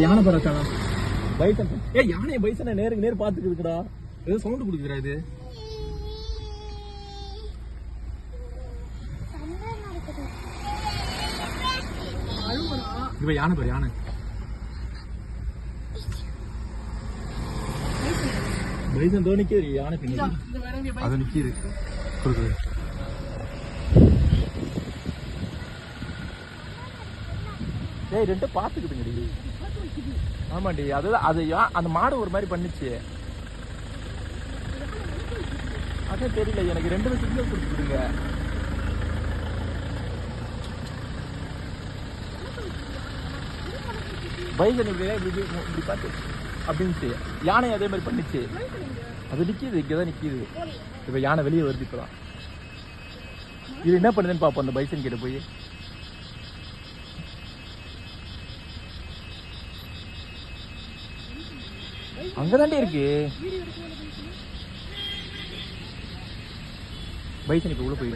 யானை பறக்கானா பைசன்? யானையை பைசனை நேருக்கு நேர் பாத்துக்குதுடா. ஏதோ சவுண்ட் கொடுக்குறா. இது இப்ப யானை பாரு, யானை பைசன் தோ நிக்கிது. யானை பின்னாடி அது நிக்கிது. கொடுக்குது. ஏய் ரெண்டு பாத்துக்குதுங்கடி. ஆமாண்டி, அதுதான் அது. அந்த மாடு ஒரு மாதிரி பண்ணுச்சு. அதே தெரியல எனக்கு. ரெண்டு சிக்னல் கொடுத்துருங்க. பைசன் இப்படி பார்த்து அப்படின்ட்டு யானை அதே மாதிரி பண்ணிச்சு. அது நிக்கிது, இங்கதான் நிக்கிது. இப்ப யானை வெளியே வருது. இப்பதான் இது என்ன பண்ணுதுன்னு பாப்போம். அந்த பைசன் கிட்ட போய் அங்கதாண்டே இருக்கு பைசன். இப்ப உள்ள போய்